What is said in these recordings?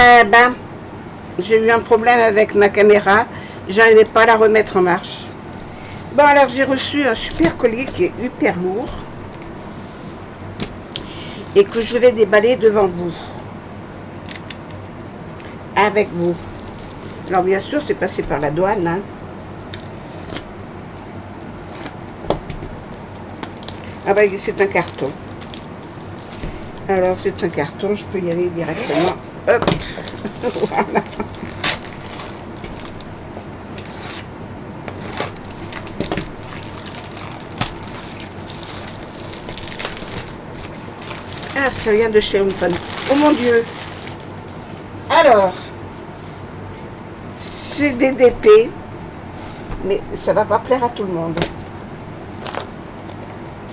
Eh ben, j'ai eu un problème avec ma caméra. J'arrivais pas à la remettre en marche. Bon, alors j'ai reçu un super collier qui est hyper lourd et que je vais déballer devant vous. Avec vous. Alors bien sûr, c'est passé par la douane. Hein. Ah bah c'est un carton. Alors c'est un carton, je peux y aller directement. Hop. Voilà. Ah, ça vient de chez Open. Oh mon Dieu. Alors, c'est des DP, mais ça va pas plaire à tout le monde.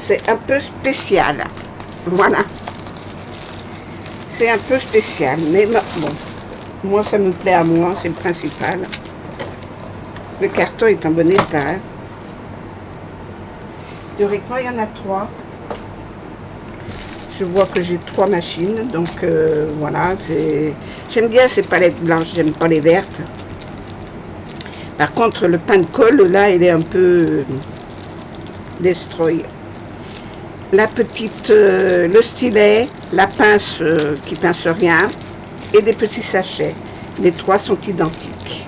C'est un peu spécial. Voilà. C'est un peu spécial, mais bon, moi ça me plaît à moi, c'est le principal. Le carton est en bon état. Hein. Théoriquement, il y en a 3. Je vois que j'ai 3 machines, donc voilà. J'aime bien ces palettes blanches, j'aime pas les vertes. Par contre, le pain de colle, là, il est un peu destroy. La petite, le stylet, la pince qui pince rien, et des petits sachets. Les 3 sont identiques.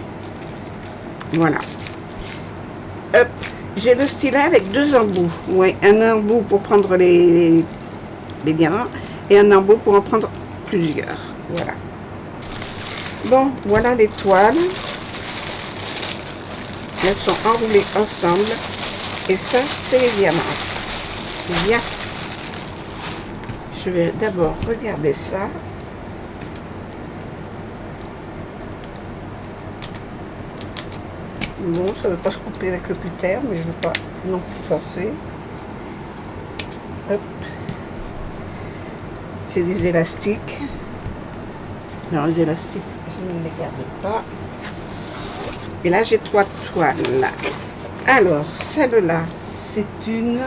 Voilà. Hop. J'ai le stylet avec 2 embouts. Oui, un embout pour prendre les diamants et un embout pour en prendre plusieurs. Voilà. Bon, voilà les toiles. Elles sont enroulées ensemble. Et ça, c'est les diamants. Bien. Je vais d'abord regarder ça. Bon, ça ne veut pas se couper avec le cutter, mais je ne veux pas non plus forcer. Hop. C'est des élastiques. Non, les élastiques, je ne les garde pas. Et là, j'ai 3 toiles. Alors, celle-là, c'est une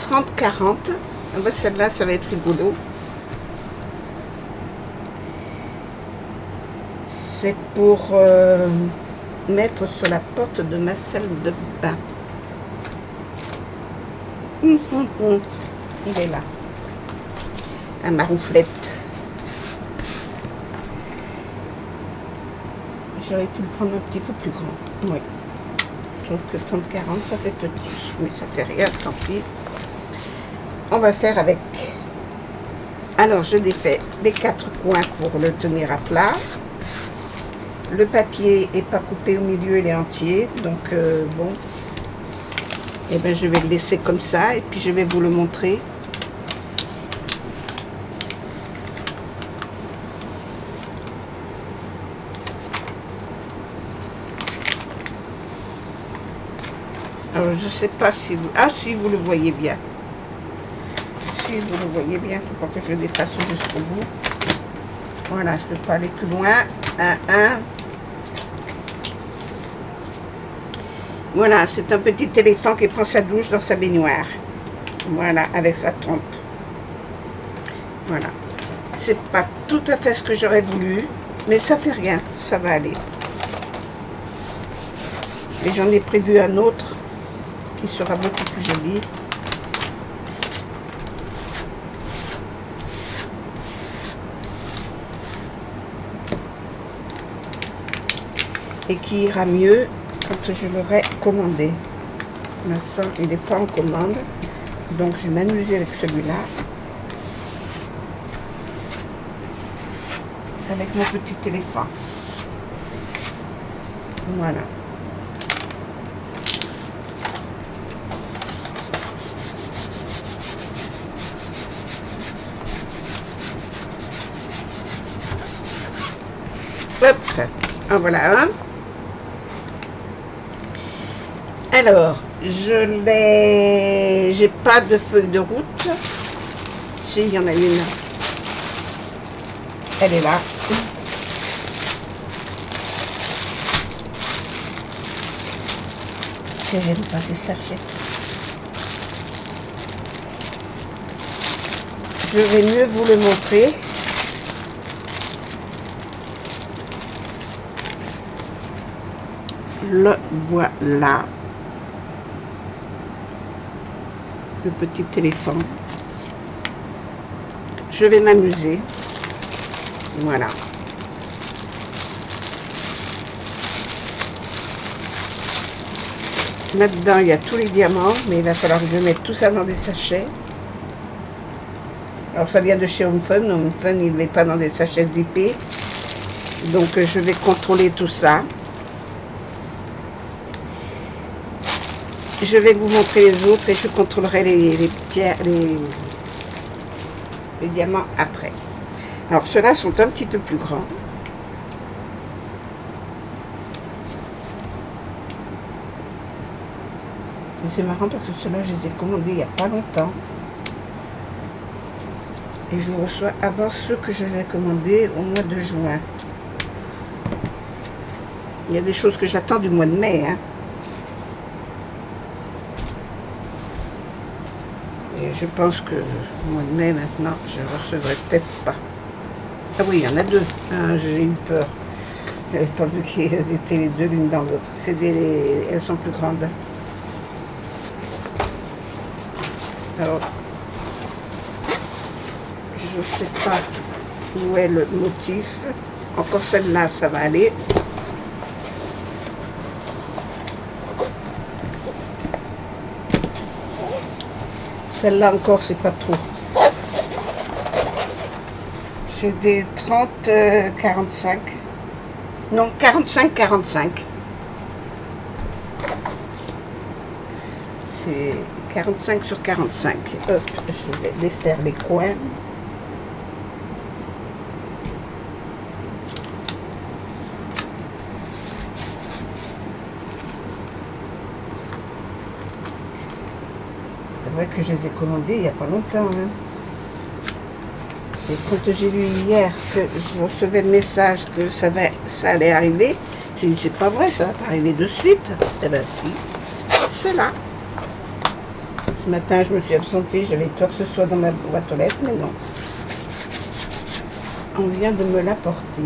30-40. Ah ben, celle-là, ça va être rigolo. C'est pour mettre sur la porte de ma salle de bain. Il est là. Un marouflette. J'aurais pu le prendre un petit peu plus grand. Oui. Sauf que 30-40, ça fait petit. Mais ça fait rien, tant pis. On va faire avec. Alors, je défais les 4 coins pour le tenir à plat. Le papier n'est pas coupé au milieu, il est entier. Donc, bon. Et ben, je vais le laisser comme ça. Et puis, je vais vous le montrer. Alors, je ne sais pas si vous... Ah, si vous le voyez bien. Si vous le voyez bien, il ne faut pas que je défasse jusqu'au bout. Voilà, je ne peux pas aller plus loin. Voilà, c'est un petit éléphant qui prend sa douche dans sa baignoire. Voilà, avec sa trompe. Voilà. C'est pas tout à fait ce que j'aurais voulu, mais ça fait rien, ça va aller. Et j'en ai prévu un autre qui sera beaucoup plus joli. Et qui ira mieux quand je l'aurai commandé. Pour l'instant, il n'est pas en commande, donc je vais m'amuser avec celui-là. Avec mon petit éléphant. Voilà. Hop, en voilà un. Alors, j'ai pas de feuille de route. Si, il y en a une. Elle est là. J'aime pas ces sachets. Je vais mieux vous le montrer. le voilà. Le petit éléphant. Je vais m'amuser. Voilà. Là-dedans, il y a tous les diamants, mais il va falloir que je mette tout ça dans des sachets. Alors, ça vient de chez Home Fun. Home Fun, il ne met pas dans des sachets zippés. Donc, je vais contrôler tout ça. Je vais vous montrer les autres et je contrôlerai les pierres, les diamants après. Alors, ceux-là sont un petit peu plus grands. C'est marrant parce que ceux-là, je les ai commandés il n'y a pas longtemps. Et je les reçois avant ceux que j'avais commandés au mois de juin. Il y a des choses que j'attends du mois de mai. Hein. Et je pense que au mois de mai, maintenant, je ne recevrai peut-être pas. Ah oui, il y en a deux. Ah, j'ai eu peur. Je n'avais pas vu qu'elles étaient les deux l'une dans l'autre. Elles sont plus grandes. Alors, je ne sais pas où est le motif. Encore celle-là, ça va aller. Celle-là encore, c'est pas trop. C'est des 30-45. Non, 45-45. C'est 45 sur 45. Hop, je vais défaire les coins. C'est vrai que je les ai commandés il n'y a pas longtemps. Hein. Et quand j'ai lu hier que je recevais le message que ça allait arriver, j'ai dit c'est pas vrai, ça va pas arriver de suite. Eh bien si, c'est là. Ce matin, je me suis absentée, j'avais peur que ce soit dans ma boîte aux lettres, mais non. On vient de me l'apporter.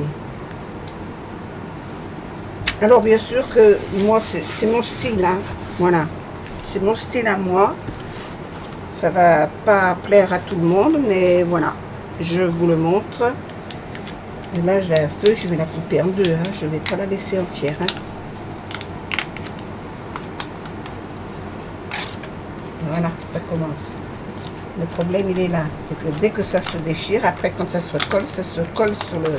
Alors, bien sûr que moi, c'est mon style, hein. Voilà. C'est mon style à moi. Ça va pas plaire à tout le monde, mais voilà. Je vous le montre. Et là, j'ai un feu, je vais la couper en deux, hein. Je vais pas la laisser entière, hein. Voilà, ça commence. Le problème, il est là. C'est que dès que ça se déchire, après, quand ça se colle sur le...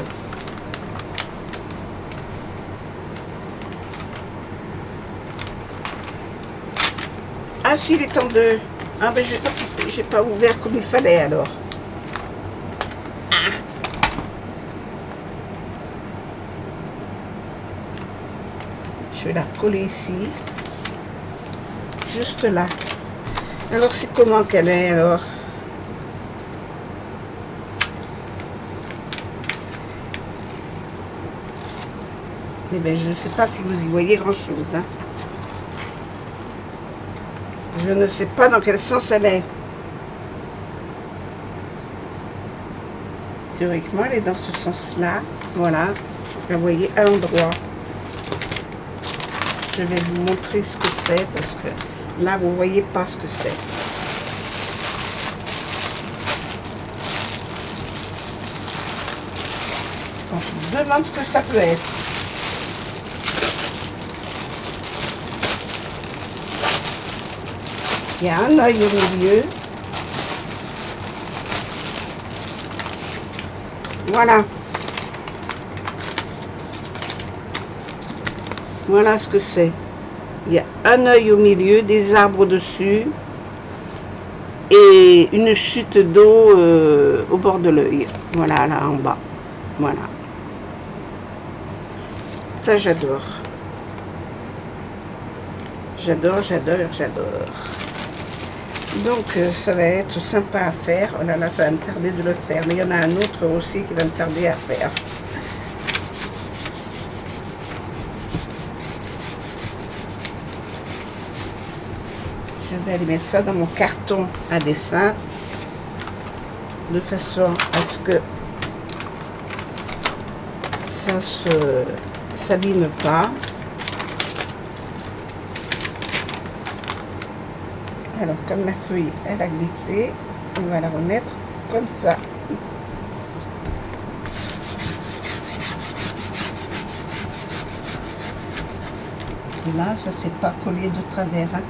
Ah, si, il est en deux. Ah, ben, j'ai pas ouvert comme il fallait, alors. Ah. Je vais la coller ici. Juste là. Alors, c'est comment qu'elle est, alors? Eh bien, je ne sais pas si vous y voyez grand-chose. Hein. Je ne sais pas dans quel sens elle est. Théoriquement, elle est dans ce sens-là. Voilà. Vous la voyez à l'endroit. Je vais vous montrer ce que c'est parce que là, vous ne voyez pas ce que c'est. On se demande ce que ça peut être. Il y a un œil au milieu. Voilà. Voilà ce que c'est. Il y a un œil au milieu, des arbres dessus et une chute d'eau au bord de l'œil. Voilà, là en bas. Voilà. Ça, j'adore. J'adore, j'adore, j'adore. Donc, ça va être sympa à faire. Oh là là, ça va me tarder de le faire. Mais il y en a un autre aussi qui va me tarder à faire. Je vais aller mettre ça dans mon carton à dessin. De façon à ce que ça ne s'abîme pas. Alors, comme la feuille, elle a glissé, on va la remettre comme ça. Et là, ça s'est pas collé de travers. Hein.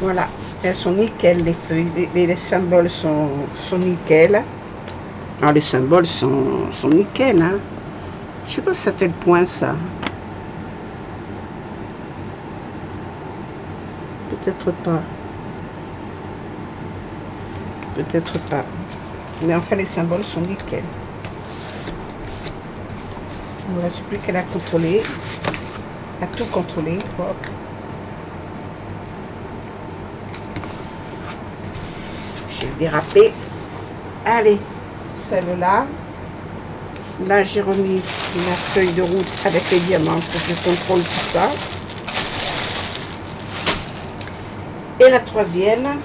Voilà, elles sont nickel, les feuilles, les symboles sont nickel. Alors, les symboles sont nickel. Hein. Je sais pas si ça fait le point, ça. Peut-être pas. Peut-être pas. Mais enfin, les symboles sont nickel. Il ne me reste plus qu'à la contrôler. À tout contrôler. Hop. J'ai dérapé. Allez, celle-là. Là, j'ai remis ma feuille de route avec les diamants pour que je contrôle tout ça. Et la troisième.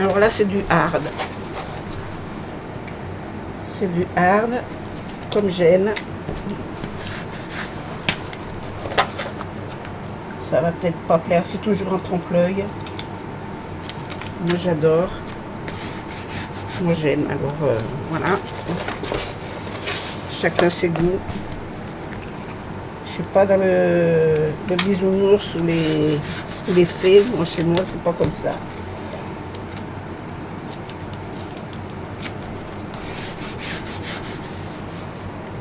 Alors là, c'est du hard. C'est du hard, comme j'aime. Ça va peut-être pas plaire, c'est toujours en trompe-l'œil. Moi, j'adore. Moi, j'aime. Alors, voilà. Chacun ses goûts. Je suis pas dans le bisounours ou les fées. Moi, chez moi, c'est pas comme ça.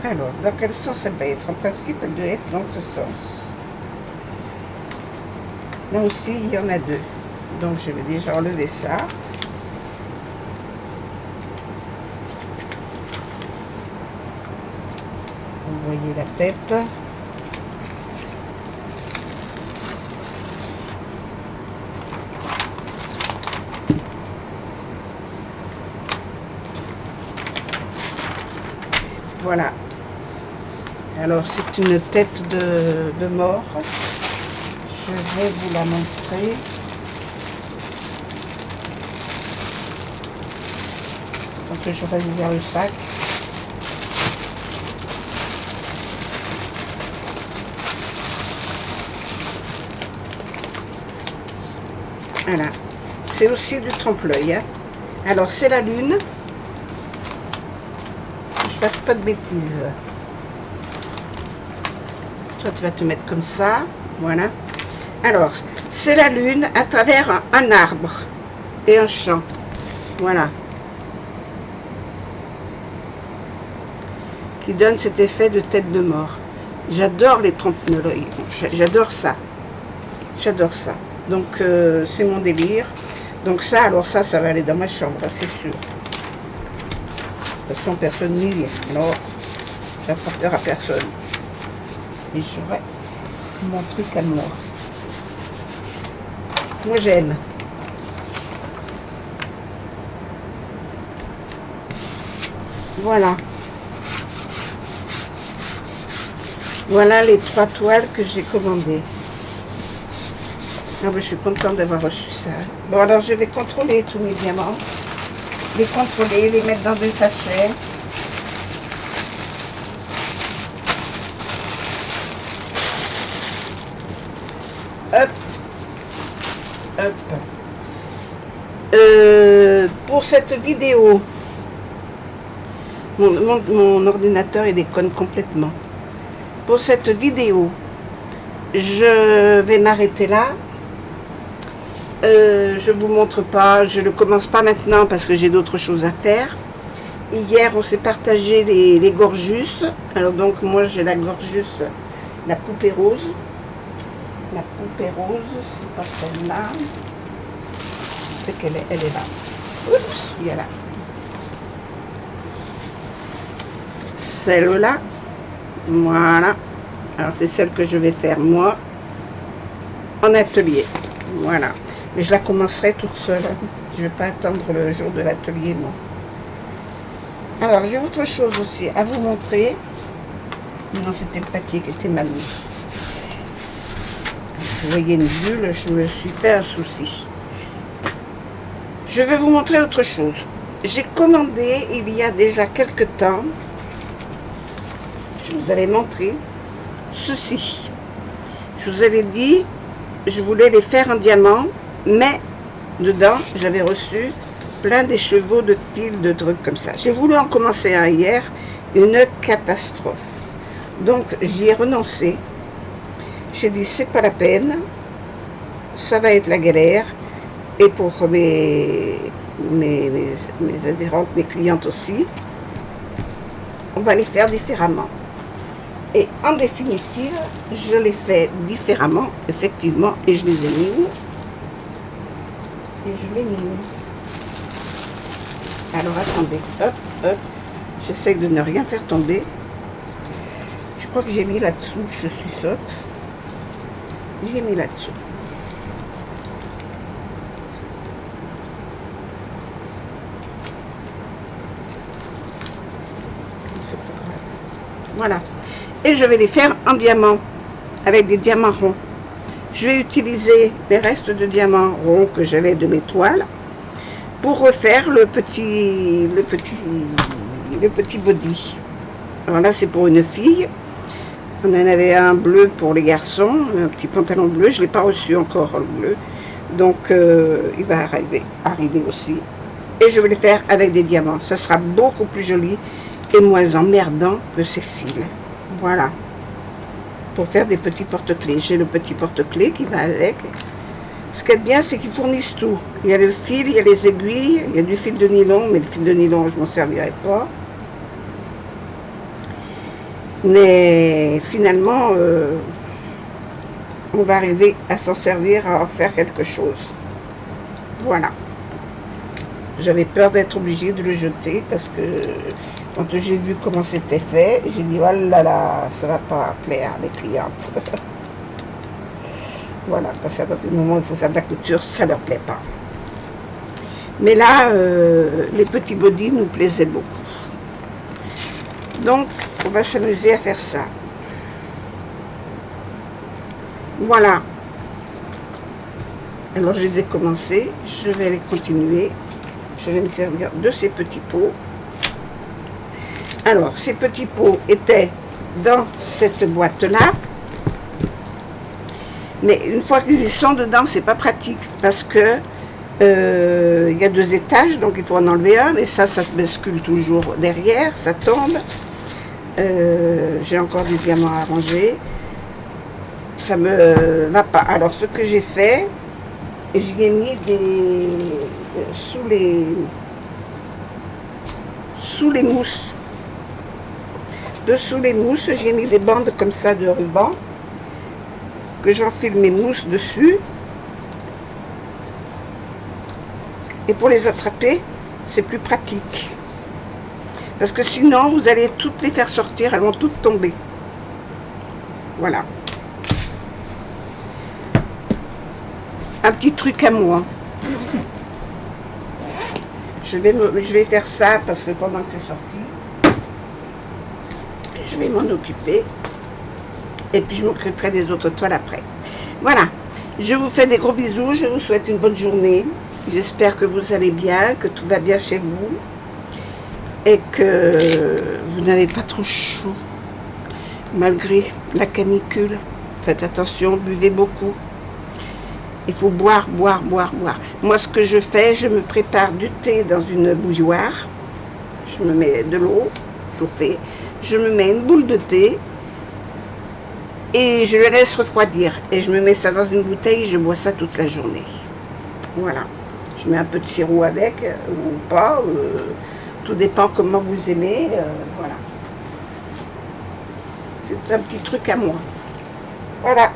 Alors, dans quel sens elle va être? En principe, elle doit être dans ce sens. Là aussi, il y en a deux. Donc, je vais déjà enlever ça. Vous voyez la tête. Voilà. Alors, c'est une tête de mort. Je vais vous la montrer. Quand je vais ouvrir le sac. Voilà. C'est aussi du trompe-l'œil. Hein. Alors, c'est la lune. Je fasse pas de bêtises. Toi, tu vas te mettre comme ça. Voilà. Alors, c'est la lune à travers un arbre et un champ. Voilà. Qui donne cet effet de tête de mort. J'adore les trompe-l'œil. J'adore ça. J'adore ça. Donc, c'est mon délire. Donc ça, alors ça va aller dans ma chambre, c'est sûr. De toute façon, personne n'y vient. Alors, ça fera peur à personne. Et j'aurai mon truc à moi. Moi, j'aime. Voilà. Voilà les 3 toiles que j'ai commandées. Ah ben, je suis contente d'avoir reçu ça. Bon, alors je vais contrôler tous mes diamants. Les contrôler, les mettre dans des sachets. Hop. Hop. Pour cette vidéo, mon ordinateur il déconne complètement. Pour cette vidéo, je vais m'arrêter là. Je vous montre pas, je ne commence pas maintenant parce que j'ai d'autres choses à faire. Hier, on s'est partagé les Gorgus. Alors donc, moi, j'ai la Gorgus, la poupée rose. La poupée rose, c'est pas celle-là. C'est qu'elle est, elle est là. Oups, il y a là. Celle-là. Voilà. Alors, c'est celle que je vais faire, moi, en atelier. Voilà. Mais je la commencerai toute seule. Je ne vais pas attendre le jour de l'atelier, moi. Alors, j'ai autre chose aussi à vous montrer. Non, c'était le papier qui était mal mis. Vous voyez une bulle, je me suis fait un souci. Je vais vous montrer autre chose. J'ai commandé, il y a déjà quelques temps, je vous avais montré ceci. Je vous avais dit, je voulais les faire en diamant, mais dedans, j'avais reçu plein d'écheveaux de fils, de trucs comme ça. J'ai voulu en commencer un hier, une catastrophe. Donc, j'y ai renoncé. J'ai dit, c'est pas la peine, ça va être la galère. Et pour mes adhérentes, mes clientes aussi, on va les faire différemment. Et en définitive, je les fais différemment, effectivement, et je les ai mis. Et je les mine. Alors attendez, hop, hop, j'essaie de ne rien faire tomber. Je crois que j'ai mis là-dessous, je suis sotte. J'ai mis là-dessous. Voilà. Et je vais les faire en diamant, avec des diamants ronds. Je vais utiliser les restes de diamants ronds que j'avais de mes toiles pour refaire le petit body. Alors là, c'est pour une fille. On en avait un bleu pour les garçons, un petit pantalon bleu. Je ne l'ai pas reçu encore, le bleu. Donc, il va arriver aussi. Et je vais les faire avec des diamants. Ça sera beaucoup plus joli et moins emmerdant que ces fils. Voilà. Pour faire des petits porte-clés. J'ai le petit porte-clés qui va avec. Ce qui est bien, c'est qu'ils fournissent tout. Il y a le fil, il y a les aiguilles, il y a du fil de nylon, mais le fil de nylon, je m'en servirai pas. Mais finalement, on va arriver à s'en servir, à en faire quelque chose. Voilà. J'avais peur d'être obligée de le jeter parce que quand j'ai vu comment c'était fait, j'ai dit oh là là, ça va pas plaire à mes clientes. Voilà, parce qu'à partir du moment où il faut faire de la couture, ça leur plaît pas. Mais là, les petits bodys nous plaisaient beaucoup. Donc, on va s'amuser à faire ça. Voilà. Alors, je les ai commencés. Je vais les continuer. Je vais me servir de ces petits pots. Alors, ces petits pots étaient dans cette boîte-là. Mais une fois qu'ils y sont dedans, c'est pas pratique parce que il y a 2 étages, donc il faut en enlever un. Et ça se bascule toujours derrière, ça tombe. J'ai encore du diamant à ranger. Ça me va pas. Alors, ce que j'ai fait, j'y ai mis des sous les mousses. Dessous les mousses, j'ai mis des bandes comme ça de ruban que j'enfile mes mousses dessus. Et pour les attraper, c'est plus pratique. Parce que sinon, vous allez toutes les faire sortir, elles vont toutes tomber. Voilà. Un petit truc à moi. Je vais faire ça parce que pendant que c'est sorti, je vais m'en occuper. Et puis je m'occuperai des autres toiles après. Voilà. Je vous fais des gros bisous. Je vous souhaite une bonne journée. J'espère que vous allez bien, que tout va bien chez vous. Et que vous n'avez pas trop chaud. Malgré la canicule. Faites attention, buvez beaucoup. Il faut boire, boire, boire, boire. Moi, ce que je fais, je me prépare du thé dans une bouilloire. Je me mets de l'eau chauffée. Je me mets une boule de thé. Et je le laisse refroidir. Et je me mets ça dans une bouteille et je bois ça toute la journée. Voilà. Je mets un peu de sirop avec, ou pas. Tout dépend comment vous aimez. Voilà. C'est un petit truc à moi. Voilà.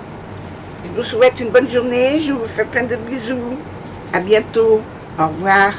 Je vous souhaite une bonne journée. Je vous fais plein de bisous. À bientôt. Au revoir.